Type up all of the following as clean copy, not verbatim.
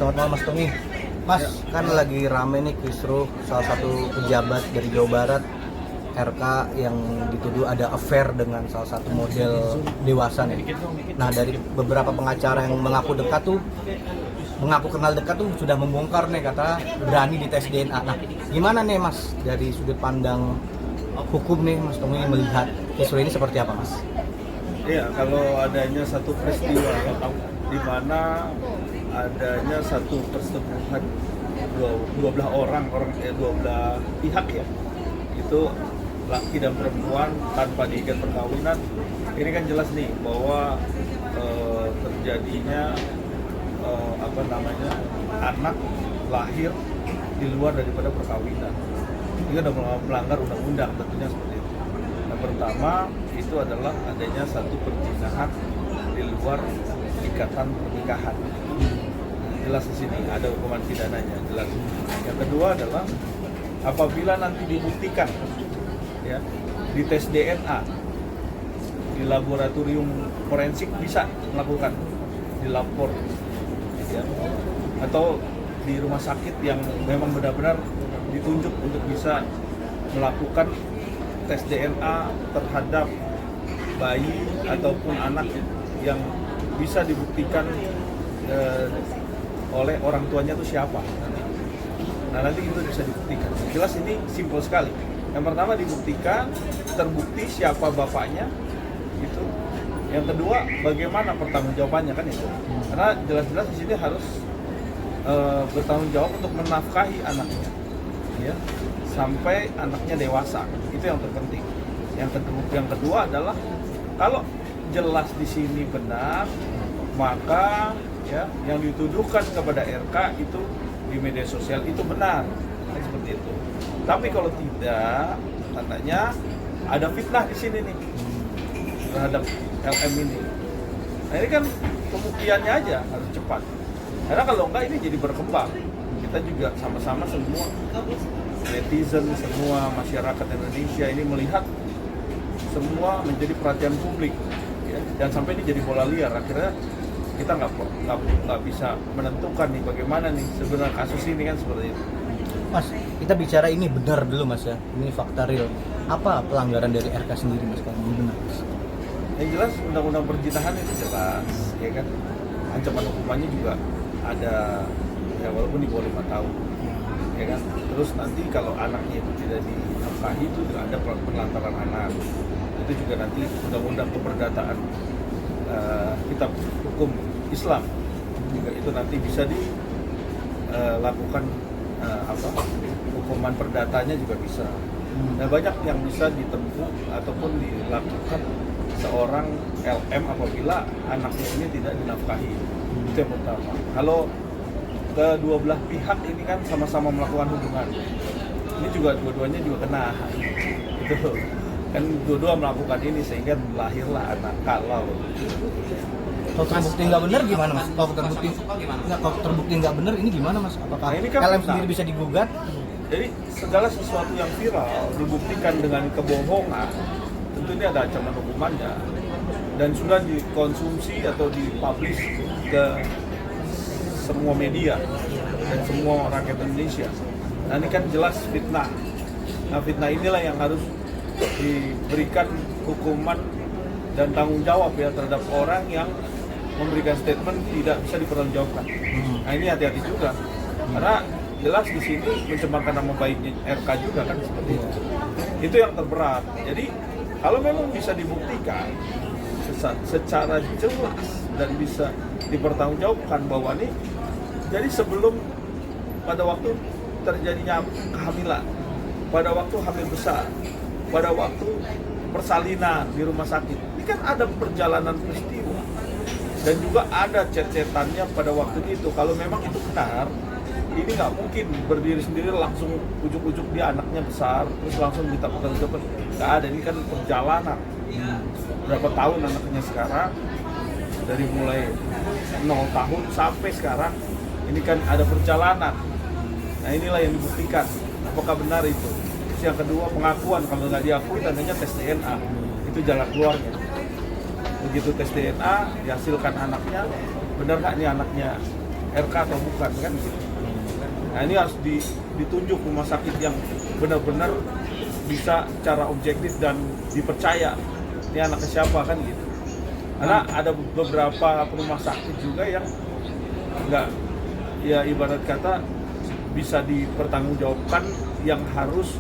Selamat malam Mas Tommy. Mas, kan lagi rame nih kisruh salah satu pejabat dari Jawa Barat RK yang dituduh ada affair dengan salah satu model dewasa nih. Nah, dari beberapa pengacara yang mengaku kenal dekat tuh sudah membongkar nih, kata berani dites DNA. Nah, gimana nih Mas dari sudut pandang hukum nih Mas Tommy melihat kisruh ini seperti apa Mas? Iya, kalau adanya satu peristiwa di mana adanya satu persetubuhan dua belah dua belah pihak ya, itu laki dan perempuan tanpa diikat perkawinan, ini kan jelas nih bahwa terjadinya anak lahir di luar daripada perkawinan. Ini kan sudah melanggar undang-undang tentunya seperti itu. Yang pertama itu adalah adanya satu perzinahan di luar ikatan pernikahan. Jelas di sini ada hukuman pidananya, jelas. Yang kedua adalah apabila nanti dibuktikan ya di tes DNA di laboratorium forensik bisa melakukan dilapor ya, atau di rumah sakit yang memang benar-benar ditunjuk untuk bisa melakukan tes DNA terhadap bayi ataupun anak yang bisa dibuktikan oleh orang tuanya itu siapa. Nah, nanti itu bisa dibuktikan. Jelas ini simpel sekali. Yang pertama dibuktikan, terbukti siapa bapaknya, gitu. Yang kedua, bagaimana pertanggungjawabannya kan itu. Karena jelas-jelas di sini harus bertanggung jawab untuk menafkahi anaknya, ya, sampai anaknya dewasa. Itu yang terpenting. Yang kedua adalah kalau jelas di sini benar, maka ya yang dituduhkan kepada RK itu di media sosial itu benar, seperti itu. Tapi kalau tidak, katanya ada fitnah di sini nih terhadap LM ini. Nah, ini kan pembuktiannya aja harus cepat. Karena kalau enggak ini jadi berkembang. Kita juga sama-sama semua netizen, semua masyarakat Indonesia ini melihat semua menjadi perhatian publik. Ya. Dan sampai ini jadi bola liar. Akhirnya kita nggak bisa menentukan nih bagaimana nih sebenarnya kasus ini kan seperti itu. Mas, kita bicara ini benar dulu Mas ya, ini fakta real. Apa pelanggaran dari RK sendiri Mas kalau ini benar Mas? Yang jelas undang-undang perzinahan itu jelas, ya kan. Ancaman hukumannya juga ada, ya walaupun di bawah 5 tahun, ya kan. Terus nanti kalau anaknya itu tidak dinafkahi itu juga ada penelantaran anak. Itu juga nanti undang-undang keperdataan kitab hukum Islam juga itu nanti bisa dilakukan hukuman perdatanya juga bisa. Nah, banyak yang bisa ditempuh ataupun dilakukan seorang LM apabila anaknya ini tidak dinafkahi. Itu yang pertama. Kalau kedua belah pihak ini kan sama-sama melakukan hubungan, ini juga dua-duanya juga kena. Itu kan dua-dua melakukan ini sehingga lahirlah anak. Kalau terbukti nggak benar gimana Mas? Kalau terbukti nggak benar ini gimana Mas? Apakah ini kan LM sendiri bisa digugat? Jadi segala sesuatu yang viral dibuktikan dengan kebohongan, tentu ini ada ancaman hukumannya dan sudah dikonsumsi atau dipublish ke semua media dan semua rakyat Indonesia. Nah, ini kan jelas fitnah. Nah, fitnah inilah yang harus diberikan hukuman dan tanggung jawab ya terhadap orang yang memberikan statement tidak bisa dipertanggungjawabkan. Nah, ini hati-hati juga karena jelas di sini mencemarkan nama baiknya RK juga kan seperti itu. Itu yang terberat. Jadi kalau memang bisa dibuktikan secara jelas dan bisa dipertanggungjawabkan bahwa ini jadi sebelum pada waktu terjadinya kehamilan, pada waktu hamil besar, pada waktu persalinan di rumah sakit, ini kan ada perjalanan peristiwa dan juga ada chat-chatannya pada waktu itu. Kalau memang itu benar, ini nggak mungkin berdiri sendiri langsung ujuk-ujuk dia anaknya besar terus langsung minta pertanggungjawaban. Nggak ada, ini kan perjalanan berapa tahun anaknya sekarang, dari mulai 0 tahun sampai sekarang ini kan ada perjalanan. Nah, inilah yang dibuktikan apakah benar itu. Terus yang kedua, pengakuan. Kalau nggak diakui tandanya tes DNA, itu jalan keluarnya. Begitu tes DNA dihasilkan anaknya, benar nggak ini anaknya RK atau bukan kan gitu. Nah ini harus ditunjuk rumah sakit yang benar-benar bisa secara objektif dan dipercaya ini anaknya siapa kan gitu. Karena ada beberapa rumah sakit juga yang nggak, ya ibarat kata bisa dipertanggungjawabkan, yang harus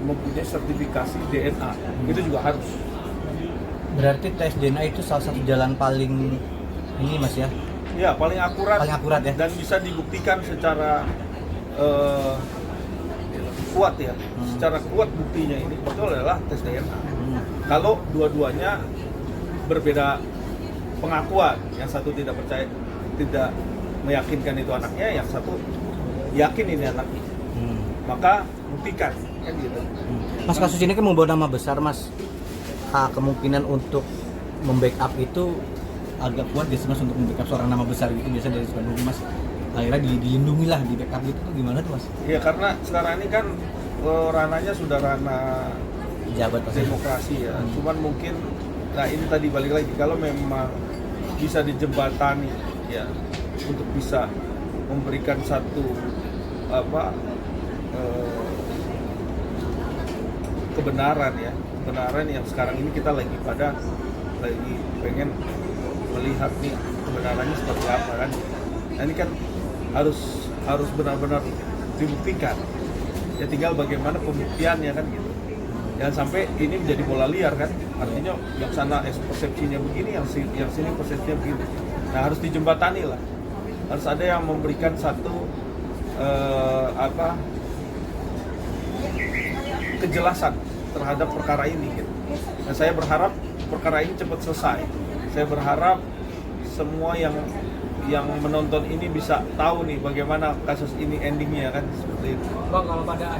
mempunyai sertifikasi DNA. Itu juga harus. Berarti tes DNA itu salah satu jalan paling ini Mas ya? Ya, paling akurat Ya. dan bisa dibuktikan secara kuat ya. Secara kuat buktinya ini itu adalah tes DNA. Kalau dua-duanya berbeda pengakuan, yang satu tidak percaya, tidak meyakinkan itu anaknya, yang satu yakin ini anaknya, maka buktikan kan gitu. Mas, kasus ini kan membawa nama besar Mas. Kemungkinan untuk membackup itu agak kuat gak sih Mas, untuk membackup seorang nama besar gitu, biasa dari Bandung Mas, akhirnya dilindungi lah, di backup gitu tuh gimana tuh Mas? Ya karena sekarang ini kan ranahnya sudah ranah Jabat pasti. demokrasi ya. Cuman mungkin, nah ini tadi balik lagi, kalau memang bisa dijembatani ya untuk bisa memberikan satu kebenaran ya, kebenaran yang sekarang ini kita lagi pengen melihat nih kebenarannya seperti apa kan. Nah ini kan harus benar-benar dibuktikan ya, tinggal bagaimana pembuktiannya kan gitu. Jangan sampai ini menjadi bola liar kan, artinya yang sana persepsinya begini, yang sini persepsinya begini. Nah harus dijembatani lah, harus ada yang memberikan satu kejelasan terhadap perkara ini gitu. Dan saya berharap perkara ini cepat selesai. Saya berharap semua yang menonton ini bisa tahu nih bagaimana kasus ini endingnya kan, seperti itu. Bang, kalau pada